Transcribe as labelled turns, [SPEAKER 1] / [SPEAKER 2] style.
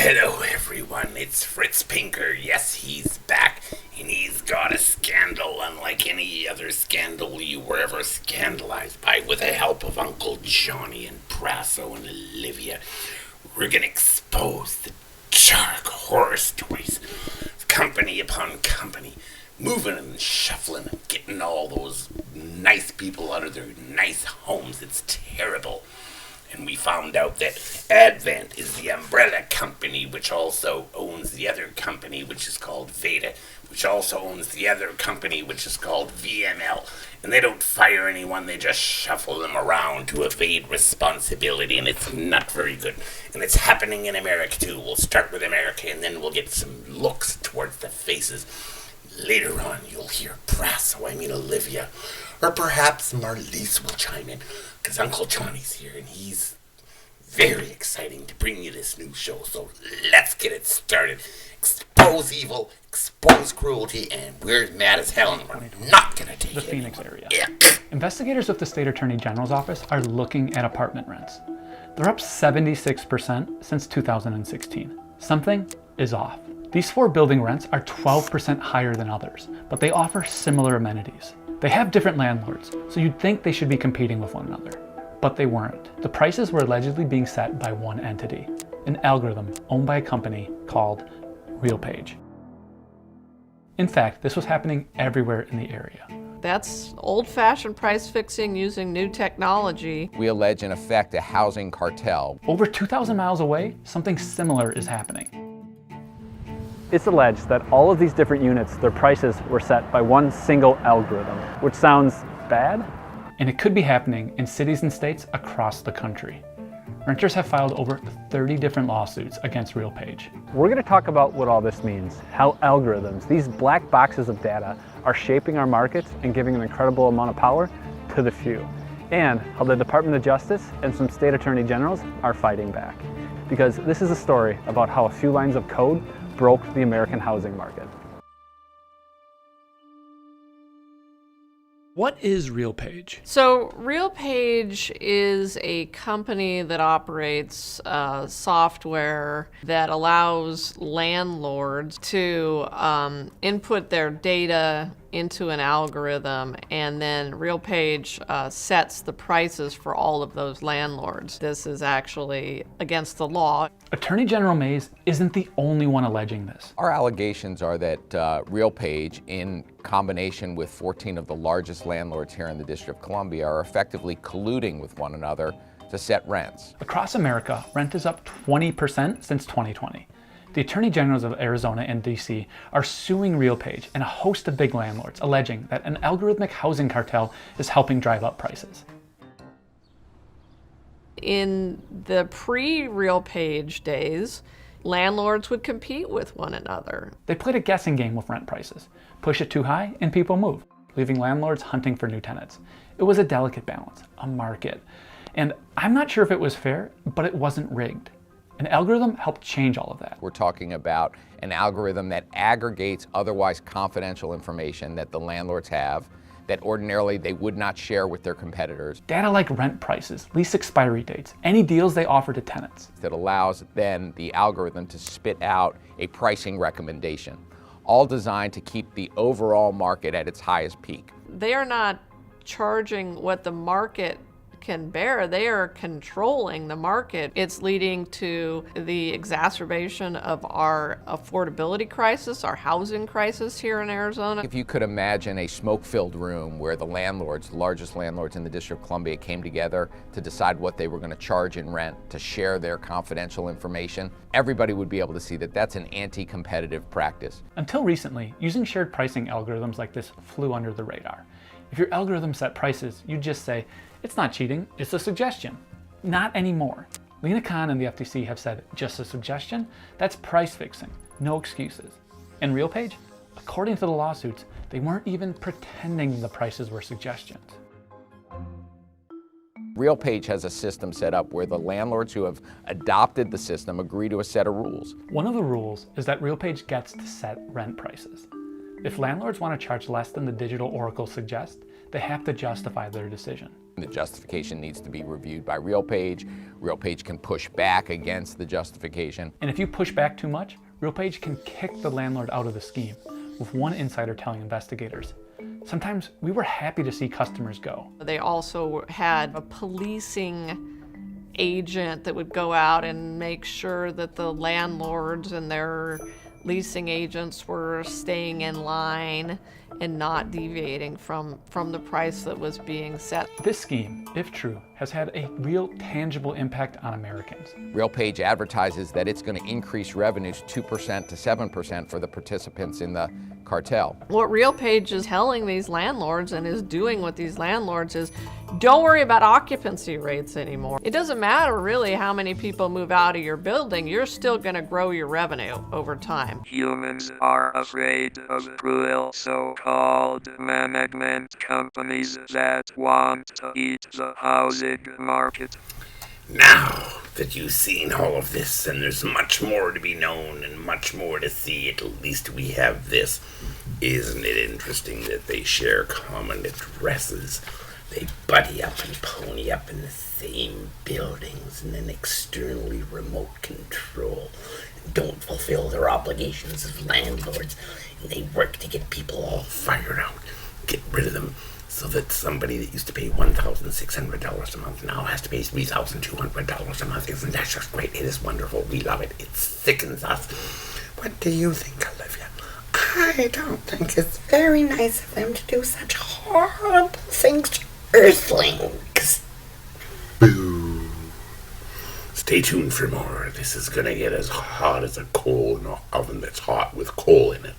[SPEAKER 1] Hello everyone, it's Fritz Pinker. Yes, he's back, and he's got a scandal unlike any other scandal you were ever scandalized by. With the help of Uncle Johnny and Brasso and Olivia, we're gonna expose the dark horror stories of company upon company, moving and shuffling and getting all those nice people out of their nice homes. It's terrible. And we found out that Advent is the umbrella company, which also owns the other company, which is called Veda, which also owns the other company, which is called VML. And they don't fire anyone, they just shuffle them around to evade responsibility, and it's not very good. And it's happening in America too. We'll start with America, and then we'll get some looks towards the faces. Later on, you'll hear Olivia, or perhaps Marlise will chime in, because Uncle Johnny's here, and he's very exciting to bring you this new show. So let's get it started. Expose evil, expose cruelty, and we're mad as hell, and we're not going to take
[SPEAKER 2] the
[SPEAKER 1] it
[SPEAKER 2] Phoenix
[SPEAKER 1] anymore.
[SPEAKER 2] area. Investigators with the State Attorney General's office are looking at apartment rents. They're up 76% since 2016. Something is off. These 4 building rents are 12% higher than others, but they offer similar amenities. They have different landlords, so you'd think they should be competing with one another, but they weren't. The prices were allegedly being set by one entity, an algorithm owned by a company called RealPage. In fact, this was happening everywhere in the area.
[SPEAKER 3] That's old-fashioned price fixing using new technology.
[SPEAKER 4] We allege, in effect, a housing cartel.
[SPEAKER 2] Over 2,000 miles away, something similar is happening. It's alleged that all of these different units, their prices were set by one single algorithm, which sounds bad. And it could be happening in cities and states across the country. Renters have filed over 30 different lawsuits against RealPage. We're going to talk about what all this means, how algorithms, these black boxes of data, are shaping our markets and giving an incredible amount of power to the few, and how the Department of Justice and some state attorney generals are fighting back. Because this is a story about how a few lines of code broke the American housing market. What is RealPage?
[SPEAKER 3] So RealPage is a company that operates software that allows landlords to input their data into an algorithm, and then RealPage sets the prices for all of those landlords. This is actually against the law.
[SPEAKER 2] Attorney General Mays isn't the only one alleging this.
[SPEAKER 4] Our allegations are that RealPage, in combination with 14 of the largest landlords here in the District of Columbia, are effectively colluding with one another to set rents.
[SPEAKER 2] Across America, rent is up 20% since 2020. The Attorney Generals of Arizona and DC are suing RealPage and a host of big landlords, alleging that an algorithmic housing cartel is helping drive up prices.
[SPEAKER 3] In the pre-RealPage days, landlords would compete with one another.
[SPEAKER 2] They played a guessing game with rent prices. Push it too high and people move, leaving landlords hunting for new tenants. It was a delicate balance, a market. And I'm not sure if it was fair, but it wasn't rigged. An algorithm helped change all of that.
[SPEAKER 4] We're talking about an algorithm that aggregates otherwise confidential information that the landlords have that ordinarily they would not share with their competitors.
[SPEAKER 2] Data like rent prices, lease expiry dates, any deals they offer to tenants.
[SPEAKER 4] That allows then the algorithm to spit out a pricing recommendation, all designed to keep the overall market at its highest peak.
[SPEAKER 3] They are not charging what the market can bear. They are controlling the market. It's leading to the exacerbation of our affordability crisis, our housing crisis here in Arizona.
[SPEAKER 4] If you could imagine a smoke-filled room where the landlords, the largest landlords in the District of Columbia, came together to decide what they were going to charge in rent, to share their confidential information, everybody would be able to see that that's an anti-competitive practice.
[SPEAKER 2] Until recently, using shared pricing algorithms like this flew under the radar. If your algorithm set prices, you'd just say, it's not cheating, it's a suggestion. Not anymore. Lena Khan and the FTC have said, just a suggestion? That's price fixing, no excuses. And RealPage, according to the lawsuits, they weren't even pretending the prices were suggestions.
[SPEAKER 4] RealPage has a system set up where the landlords who have adopted the system agree to a set of rules.
[SPEAKER 2] One of the rules is that RealPage gets to set rent prices. If landlords want to charge less than the digital oracle suggests, they have to justify their decision.
[SPEAKER 4] The justification needs to be reviewed by RealPage. RealPage can push back against the justification.
[SPEAKER 2] And if you push back too much, RealPage can kick the landlord out of the scheme, with one insider telling investigators. Sometimes we were happy to see customers go.
[SPEAKER 3] They also had a policing agent that would go out and make sure that the landlords and their leasing agents were staying in line and not deviating from the price that was being set.
[SPEAKER 2] This scheme, if true, has had a real tangible impact on Americans.
[SPEAKER 4] RealPage advertises that it's going to increase revenues 2% to 7% for the participants in the cartel.
[SPEAKER 3] What RealPage is telling these landlords and is doing with these landlords is, don't worry about occupancy rates anymore. It doesn't matter really how many people move out of your building, you're still going to grow your revenue over time.
[SPEAKER 5] Humans are afraid of cruel so-called management companies that want to eat the housing market.
[SPEAKER 1] Now that you've seen all of this, and there's much more to be known and much more to see, at least we have this. Isn't it interesting that they share common addresses? They buddy up and pony up in the same buildings and then externally remote control. Don't fulfill their obligations as landlords, and they work to get people all fired out, get rid of them, so that somebody that used to pay $1,600 a month now has to pay $3,200 a month. Isn't that just great? It is wonderful. We love it. It sickens us. What do you think, Olivia?
[SPEAKER 6] I don't think it's very nice of them to do such horrible things to Earthlings.
[SPEAKER 1] Boo. Stay tuned for more. This is gonna get as hot as a coal in an oven that's hot with coal in it.